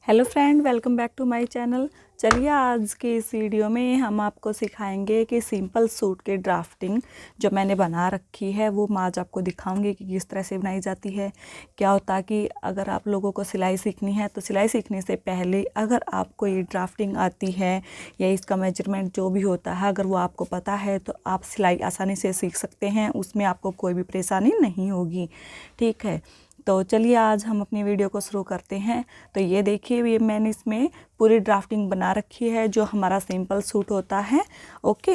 Hello friend, welcome back to my channel. चलिए आज के इस वीडियो में हम आपको सिखाएंगे कि सिंपल सूट के ड्राफ्टिंग जो मैंने बना रखी है वो मैं आज आपको दिखाऊंगी कि किस तरह से बनाई जाती है। क्या होता है कि अगर आप लोगों को सिलाई सीखनी है तो सिलाई सीखने से पहले अगर आपको ये ड्राफ्टिंग आती है या इसका मेजरमेंट जो भी होता है अगर वो आपको पता है तो आप सिलाई आसानी से सीख सकते हैं, उसमें आपको कोई भी परेशानी नहीं होगी। ठीक है, तो चलिए आज हम अपनी वीडियो को शुरू करते हैं। तो ये देखिए, ये मैंने इसमें पूरी ड्राफ्टिंग बना रखी है जो हमारा सिंपल सूट होता है। ओके,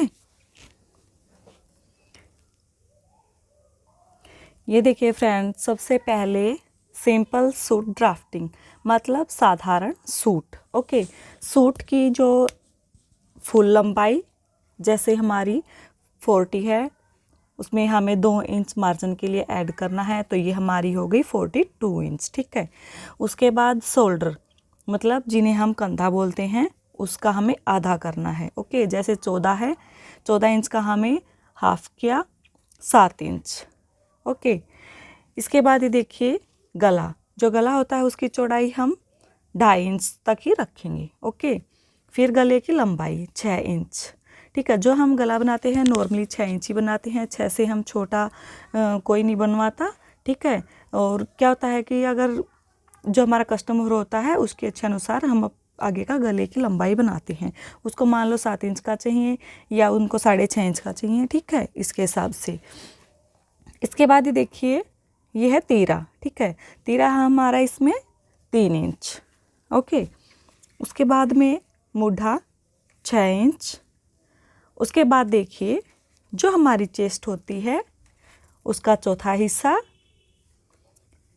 ये देखिए फ्रेंड्स, सबसे पहले सिंपल सूट ड्राफ्टिंग मतलब साधारण सूट। ओके, सूट की जो फुल लंबाई जैसे हमारी 40 है उसमें हमें 2 इंच मार्जिन के लिए ऐड करना है, तो ये हमारी हो गई 42 इंच। ठीक है, उसके बाद शोल्डर मतलब जिन्हें हम कंधा बोलते हैं उसका हमें आधा करना है। ओके, जैसे 14 है, 14 इंच का हमें हाफ किया 7 इंच। ओके, इसके बाद ये देखिए गला, जो गला होता है उसकी चौड़ाई हम 2.5 इंच तक ही रखेंगे। ओके, फिर गले की लंबाई 6 इंच। ठीक है, जो हम गला बनाते हैं नॉर्मली 6 इंच ही बनाते हैं, 6 से हम छोटा कोई नहीं बनवाता। ठीक है, और क्या होता है कि अगर जो हमारा कस्टमर होता है उसके इच्छा अनुसार हम आगे का गले की लंबाई बनाते हैं। उसको मान लो 7 इंच का चाहिए या उनको 6.5 इंच का चाहिए। ठीक है, इसके हिसाब से। इसके बाद ये देखिए ये है तीरा। ठीक है, तीरा हमारा इसमें 3 इंच। ओके, उसके बाद में मूढ़ा 6 इंच। उसके बाद देखिए जो हमारी चेस्ट होती है उसका चौथा हिस्सा,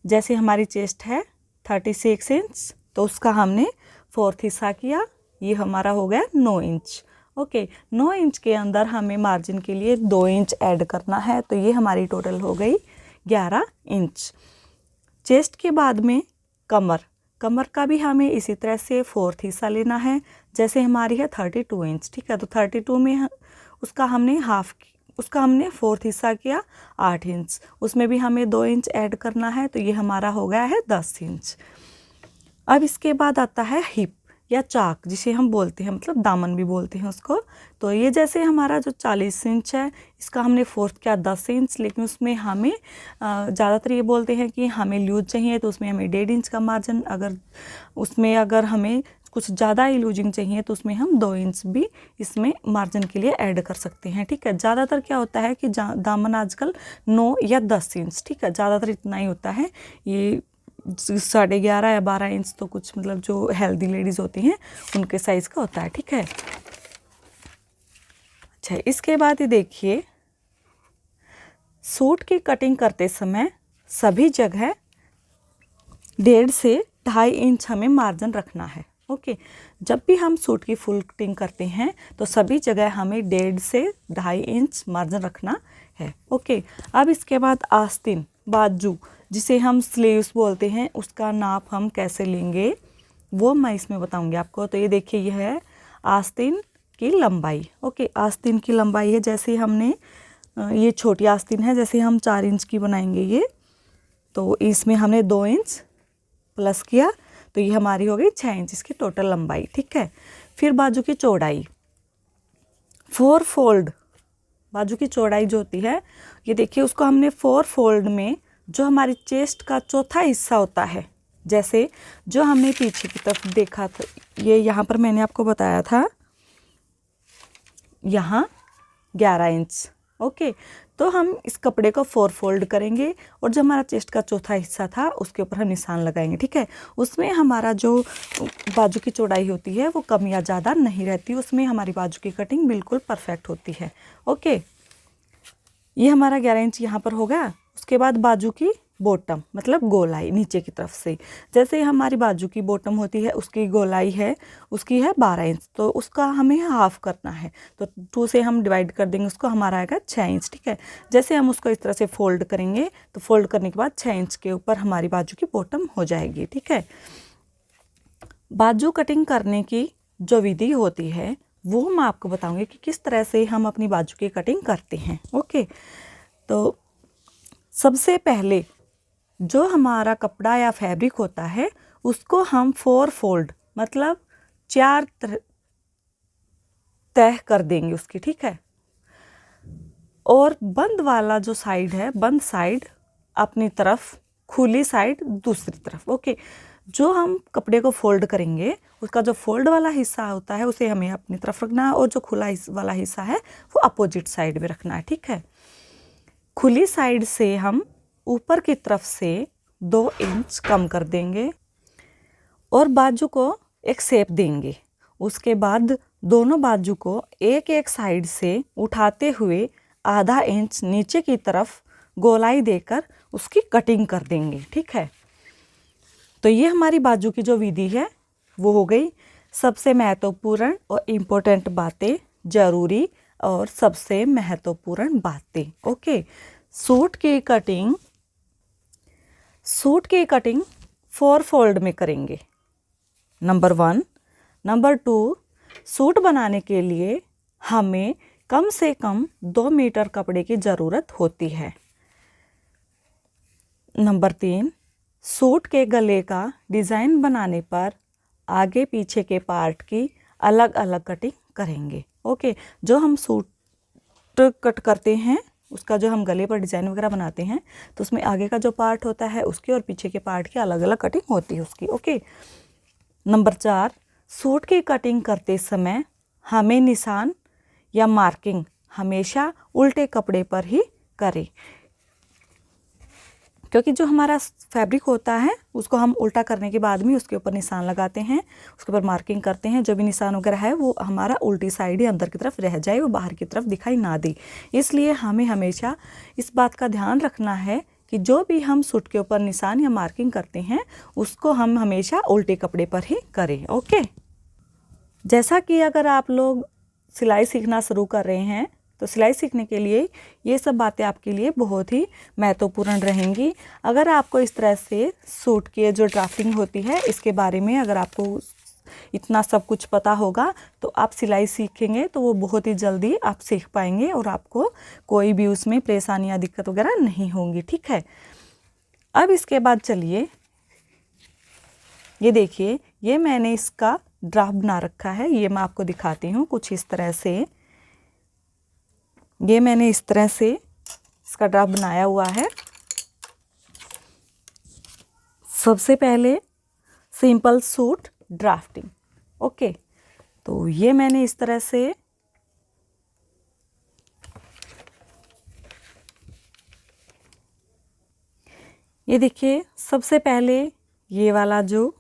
जैसे हमारी चेस्ट है 36 इंच तो उसका हमने 4th हिस्सा किया, ये हमारा हो गया 9 इंच। ओके, 9 इंच के अंदर हमें मार्जिन के लिए 2 इंच ऐड करना है, तो ये हमारी टोटल हो गई 11 इंच। चेस्ट के बाद में कमर, कमर का भी हमें इसी तरह से 4th हिस्सा लेना है, जैसे हमारी है 32 इंच। ठीक है, तो 32 में उसका हमने 4th हिस्सा किया 8 इंच, उसमें भी हमें 2 इंच ऐड करना है, तो ये हमारा हो गया है 10 इंच। अब इसके बाद आता है हिप या चाक जिसे हम बोलते हैं, मतलब दामन भी बोलते हैं उसको। तो ये जैसे हमारा जो 40 इंच है इसका हमने 4th किया 10 इंच, लेकिन उसमें हमें ज़्यादातर ये बोलते हैं कि हमें लूज चाहिए तो उसमें हमें 1.5 इंच का मार्जिन, अगर हमें कुछ ज़्यादा ही लूजिंग चाहिए तो उसमें हम 2 इंच भी इसमें मार्जिन के लिए ऐड कर सकते हैं। ठीक है, ज़्यादातर क्या होता है कि दामन आजकल 9 या 10 इंच, ठीक है, ज़्यादातर इतना ही होता है। ये 11.5 या 12 इंच तो कुछ मतलब जो हेल्दी लेडीज़ होती हैं उनके साइज़ का होता है। ठीक है, अच्छा, इसके बाद ये देखिए सूट की कटिंग करते समय सभी जगह 1.5 से 2.5 इंच हमें मार्जिन रखना है। ओके, जब भी हम सूट की फुल कटिंग करते हैं तो सभी जगह हमें 1.5 से 2.5 इंच मार्जिन रखना है। ओके, अब इसके बाद आस्तीन बाजू जिसे हम स्लीव्स बोलते हैं उसका नाप हम कैसे लेंगे वो मैं इसमें बताऊंगी आपको। तो ये देखिए यह है आस्तीन की लंबाई। ओके, आस्तीन की लंबाई है, जैसे हमने ये छोटी आस्तीन है, जैसे हम 4 इंच की बनाएंगे ये, तो इसमें हमने 2 इंच प्लस किया तो ये हमारी हो गई 6 इंच इसकी टोटल लंबाई। ठीक है, फिर बाजू की चौड़ाई 4 फोल्ड, बाजू की चौड़ाई जो होती है ये देखिए उसको हमने 4 फोल्ड में जो हमारी चेस्ट का चौथा हिस्सा होता है, जैसे जो हमने पीछे की तरफ देखा था, ये यहाँ पर मैंने आपको बताया था यहाँ 11 इंच। ओके, तो हम इस कपड़े को 4 फोल्ड करेंगे और जो हमारा चेस्ट का चौथा हिस्सा था उसके ऊपर हम निशान लगाएंगे। ठीक है, उसमें हमारा जो बाजू की चौड़ाई होती है वो कम या ज़्यादा नहीं रहती, उसमें हमारी बाजू की कटिंग बिल्कुल परफेक्ट होती है। ओके, ये हमारा 11 इंच यहाँ पर हो गया। उसके बाद बाजू की बॉटम मतलब गोलाई नीचे की तरफ से, जैसे हमारी बाजू की बॉटम होती है उसकी गोलाई है उसकी है 12 इंच, तो उसका हमें हाफ करना है, तो 2 से हम डिवाइड कर देंगे, उसको हमारा आएगा 6 इंच। ठीक है, जैसे हम उसको इस तरह से फोल्ड करेंगे तो फोल्ड करने के बाद 6 इंच के ऊपर हमारी बाजू की बॉटम हो जाएगी। ठीक है, बाजू कटिंग करने की जो विधि होती है वो मैं आपको बताऊंगी कि किस तरह से हम अपनी बाजू की कटिंग करते हैं। ओके, तो सबसे पहले जो हमारा कपड़ा या फैब्रिक होता है उसको हम 4 फोल्ड मतलब 4 तह कर देंगे उसकी, ठीक है। और बंद वाला जो साइड है, बंद साइड अपनी तरफ, खुली साइड दूसरी तरफ, ओके। जो हम कपड़े को फोल्ड करेंगे उसका जो फोल्ड वाला हिस्सा होता है उसे हमें अपनी तरफ रखना है, और जो खुला वाला हिस्सा है वो अपोजिट साइड में रखना है, ठीक है। खुली साइड से हम ऊपर की तरफ से 2 इंच कम कर देंगे और बाजू को एक शेप देंगे। उसके बाद दोनों बाजू को एक एक साइड से उठाते हुए आधा इंच नीचे की तरफ गोलाई देकर उसकी कटिंग कर देंगे, ठीक है। तो ये हमारी बाजू की जो विधि है वो हो गई। सबसे महत्वपूर्ण और इम्पोर्टेंट बातें, ज़रूरी और सबसे महत्वपूर्ण बातें, ओके। सूट की कटिंग 4 फोल्ड में करेंगे, नंबर 1। नंबर 2, सूट बनाने के लिए हमें कम से कम 2 मीटर कपड़े की ज़रूरत होती है। नंबर 3, सूट के गले का डिज़ाइन बनाने पर आगे पीछे के पार्ट की अलग अलग कटिंग करेंगे, ओके। जो हम सूट कट करते हैं उसका जो हम गले पर डिज़ाइन वगैरह बनाते हैं तो उसमें आगे का जो पार्ट होता है उसकी और पीछे के पार्ट की अलग अलग कटिंग होती है उसकी, ओके। नंबर 4, सूट की कटिंग करते समय हमें निशान या मार्किंग हमेशा उल्टे कपड़े पर ही करें, क्योंकि जो हमारा फैब्रिक होता है उसको हम उल्टा करने के बाद में उसके ऊपर निशान लगाते हैं, उसके ऊपर मार्किंग करते हैं। जो भी निशान वगैरह है वो हमारा उल्टी साइड ही अंदर की तरफ रह जाए, वो बाहर की तरफ दिखाई ना दे। इसलिए हमें हमेशा इस बात का ध्यान रखना है कि जो भी हम सूट के ऊपर निशान या मार्किंग करते हैं उसको हम हमेशा उल्टे कपड़े पर ही करें, ओके। जैसा कि अगर आप लोग सिलाई सीखना शुरू कर रहे हैं तो सिलाई सीखने के लिए ये सब बातें आपके लिए बहुत ही महत्वपूर्ण रहेंगी। अगर आपको इस तरह से सूट की जो ड्राफ्टिंग होती है इसके बारे में अगर आपको इतना सब कुछ पता होगा तो आप सिलाई सीखेंगे तो वो बहुत ही जल्दी आप सीख पाएंगे और आपको कोई भी उसमें परेशानी या दिक्कत वगैरह नहीं होंगी, ठीक है। अब इसके बाद चलिए ये देखिए, ये मैंने इसका ड्राफ्ट बना रखा है, ये मैं आपको दिखाती हूँ कुछ इस तरह से। ये मैंने इस तरह से इसका ड्राफ्ट बनाया हुआ है। सबसे पहले सिंपल सूट ड्राफ्टिंग, ओके। तो ये मैंने इस तरह से ये देखिए, सबसे पहले ये वाला जो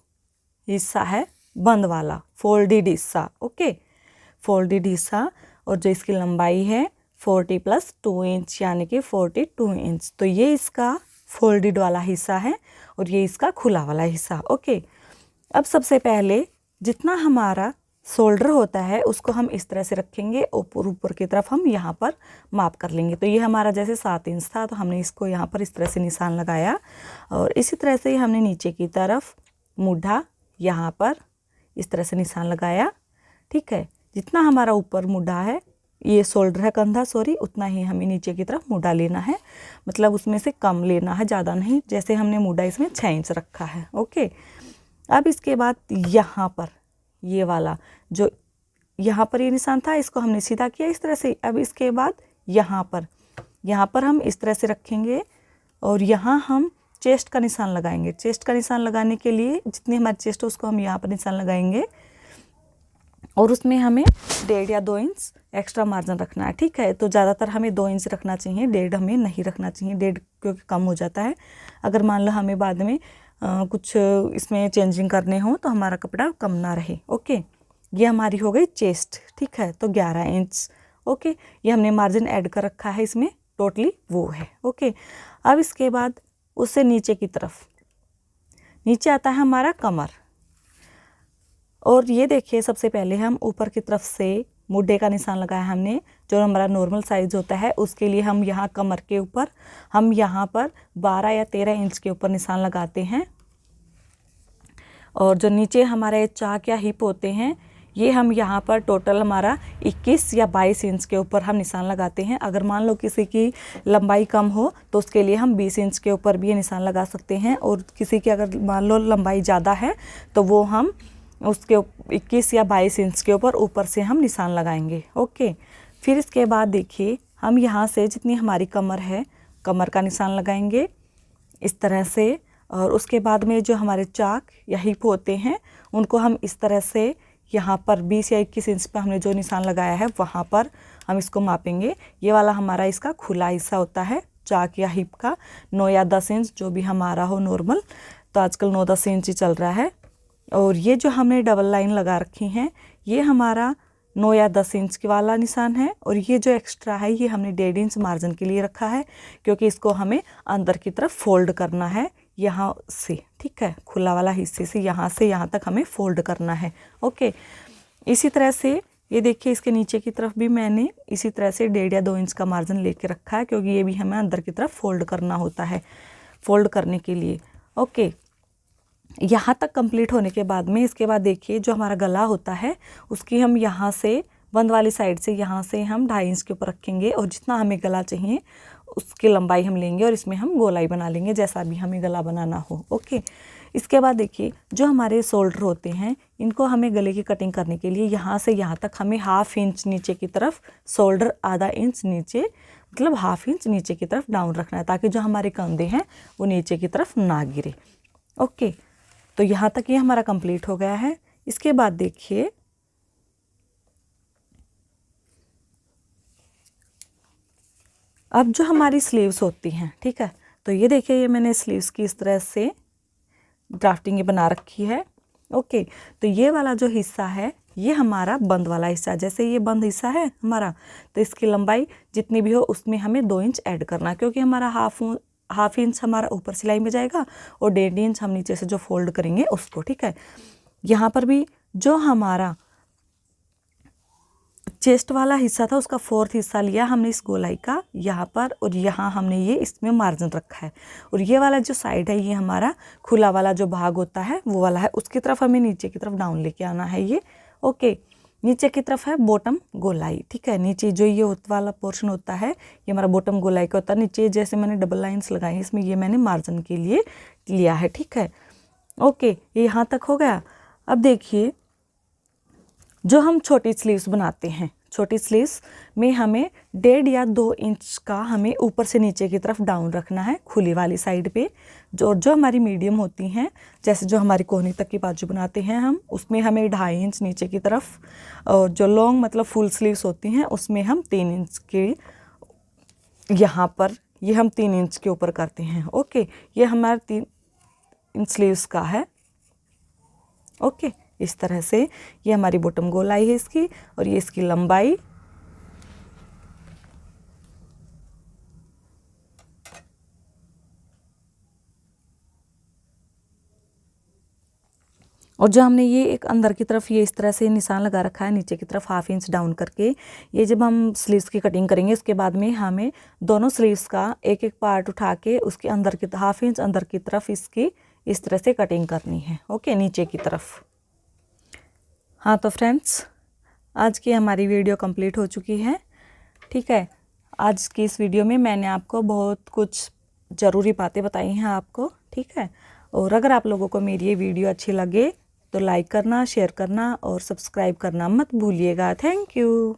हिस्सा है बंद वाला फोल्डेड हिस्सा, ओके, फोल्डेड हिस्सा, और जो इसकी लंबाई है 40 + 2 इंच यानी कि 42 इंच। तो ये इसका फोल्डेड वाला हिस्सा है और ये इसका खुला वाला हिस्सा, ओके। अब सबसे पहले जितना हमारा शोल्डर होता है उसको हम इस तरह से रखेंगे, ऊपर की तरफ हम यहाँ पर माप कर लेंगे। तो ये हमारा जैसे 7 इंच था तो हमने इसको यहाँ पर इस तरह से निशान लगाया, और इसी तरह से हमने नीचे की तरफ मूढ़ा यहाँ पर इस तरह से निशान लगाया, ठीक है। जितना हमारा ऊपर मूढ़ा है, ये शोल्डर है कंधा, सॉरी, उतना ही हमें नीचे की तरफ मूढ़ा लेना है, मतलब उसमें से कम लेना है, ज़्यादा नहीं। जैसे हमने मूढ़ा इसमें 6 इंच रखा है, ओके। अब इसके बाद यहाँ पर ये वाला जो यहाँ पर ये निशान था इसको हमने सीधा किया इस तरह से। अब इसके बाद यहाँ पर हम इस तरह से रखेंगे और यहाँ हम चेस्ट का निशान लगाएंगे। चेस्ट का निशान लगाने के लिए जितनी हमारी चेस्ट है उसको हम यहाँ पर निशान लगाएंगे और उसमें हमें 1.5 या 2 इंच एक्स्ट्रा मार्जिन रखना है, ठीक है। तो ज़्यादातर हमें 2 इंच रखना चाहिए, 1.5 हमें नहीं रखना चाहिए, 1.5 क्योंकि कम हो जाता है। अगर मान लो हमें बाद में कुछ इसमें चेंजिंग करने हो तो हमारा कपड़ा कम ना रहे, ओके। ये हमारी हो गई चेस्ट, ठीक है, तो 11 इंच, ओके। ये हमने मार्जिन ऐड कर रखा है इसमें, टोटली वो है, ओके। अब इसके बाद उससे नीचे की तरफ, नीचे आता है हमारा कमर, और ये देखिए सबसे पहले हम ऊपर की तरफ से मूढ़े का निशान लगाया हमने। जो हमारा नॉर्मल साइज़ होता है उसके लिए हम यहाँ कमर के ऊपर हम यहाँ पर 12 या 13 इंच के ऊपर निशान लगाते हैं, और जो नीचे हमारे चाक या हिप होते हैं ये हम यहाँ पर टोटल हमारा 21 या 22 इंच के ऊपर हम निशान लगाते हैं। अगर मान लो किसी की लंबाई कम हो तो उसके लिए हम 20 इंच के ऊपर भी ये निशान लगा सकते हैं, और किसी की अगर मान लो लंबाई ज़्यादा है तो वो हम उसके 21 या 22 इंच के ऊपर से हम निशान लगाएंगे। ओके, फिर इसके बाद देखिए हम यहाँ से जितनी हमारी कमर है, कमर का निशान लगाएंगे इस तरह से, और उसके बाद में जो हमारे चाक या हिप होते हैं उनको हम इस तरह से यहाँ पर 20 या 21 इंच पर हमने जो निशान लगाया है वहाँ पर हम इसको मापेंगे। ये वाला हमारा इसका खुला हिस्सा होता है चाक या हिप का, 9 या 10 इंच जो भी हमारा हो नॉर्मल, तो आजकल 9-10 इंच ही चल रहा है। और ये जो हमने डबल लाइन लगा रखी हैं ये हमारा 9 या 10 इंच के वाला निशान है, और ये जो एक्स्ट्रा है ये हमने 1.5 इंच मार्जिन के लिए रखा है, क्योंकि इसको हमें अंदर की तरफ फोल्ड करना है यहाँ से, ठीक है, खुला वाला हिस्से से यहाँ तक हमें फोल्ड करना है। ओके, इसी तरह से ये देखिए इसके नीचे की तरफ भी मैंने इसी तरह से 1.5 या 2 इंच का मार्जिन लेके रखा है, क्योंकि ये भी हमें अंदर की तरफ फोल्ड करना होता है, फोल्ड करने के लिए। ओके, यहाँ तक कंप्लीट होने के बाद में इसके बाद देखिए जो हमारा गला होता है उसकी हम यहाँ से बंद वाली साइड से यहाँ से हम 2.5 इंच के ऊपर रखेंगे, और जितना हमें गला चाहिए उसकी लंबाई हम लेंगे और इसमें हम गोलाई बना लेंगे जैसा भी हमें गला बनाना हो। ओके, इसके बाद देखिए जो हमारे शोल्डर होते हैं इनको हमें गले की कटिंग करने के लिए यहाँ से यहाँ तक हमें 1/2 इंच नीचे की तरफ, शोल्डर आधा इंच नीचे, मतलब 1/2 इंच नीचे की तरफ डाउन रखना है, ताकि जो हमारे कंधे हैं वो नीचे की तरफ ना गिरे। ओके, तो यहाँ तक ये हमारा कंप्लीट हो गया है। इसके बाद देखिए अब जो हमारी स्लीव्स होती हैं, ठीक है, तो ये देखिए ये मैंने स्लीव्स की इस तरह से ड्राफ्टिंग बना रखी है। ओके, तो ये वाला जो हिस्सा है ये हमारा बंद वाला हिस्सा, जैसे ये बंद हिस्सा है हमारा, तो इसकी लंबाई जितनी भी हो उसमें हमें 2 इंच ऐड करना है, क्योंकि हमारा हाफ इंच हमारा ऊपर सिलाई में जाएगा और 1.5 इंच हम नीचे से जो फोल्ड करेंगे उसको, ठीक है। यहाँ पर भी जो हमारा चेस्ट वाला हिस्सा था उसका 4th हिस्सा लिया हमने इस गोलाई का यहाँ पर, और यहाँ हमने ये इसमें मार्जिन रखा है, और ये वाला जो साइड है ये हमारा खुला वाला जो भाग होता है वो वाला है, उसकी तरफ हमें नीचे की तरफ डाउन लेके आना है ये। ओके, नीचे की तरफ है बॉटम गोलाई, ठीक है, नीचे जो ये वाला पोर्शन होता है ये हमारा बॉटम गोलाई का होता है। नीचे जैसे मैंने डबल लाइंस लगाई हैं इसमें ये मैंने मार्जिन के लिए लिया है, ठीक है। ओके, ये यहाँ तक हो गया। अब देखिए जो हम छोटी स्लीव्स बनाते हैं, छोटी स्लीव्स में हमें 1.5 या 2 इंच का हमें ऊपर से नीचे की तरफ डाउन रखना है खुली वाली साइड पे। जो हमारी मीडियम होती हैं, जैसे जो हमारी कोहनी तक की बाजू बनाते हैं हम, उसमें हमें 2.5 इंच नीचे की तरफ, और जो लॉन्ग मतलब फुल स्लीव्स होती हैं उसमें हम 3 इंच के यहाँ पर ये हम 3 इंच के ऊपर करते हैं। ओके, ये हमारा 3 इंच स्लीव्स का है। ओके, इस तरह से ये हमारी बॉटम गोलाई है इसकी, और ये इसकी लंबाई। और जो हमने ये एक अंदर की तरफ ये इस तरह से निशान लगा रखा है नीचे की तरफ 1/2 इंच डाउन करके, ये जब हम स्लीव्स की कटिंग करेंगे उसके बाद में हमें दोनों स्लीव्स का एक एक पार्ट उठा के उसके अंदर की 1/2 इंच अंदर की तरफ इसकी इस तरह से कटिंग करनी है। ओके, नीचे की तरफ। हाँ तो फ्रेंड्स, आज की हमारी वीडियो कंप्लीट हो चुकी है, ठीक है। आज की इस वीडियो में मैंने आपको बहुत कुछ ज़रूरी बातें बताई हैं आपको, ठीक है। और अगर आप लोगों को मेरी ये वीडियो अच्छी लगे तो लाइक करना, शेयर करना और सब्सक्राइब करना मत भूलिएगा। Thank you.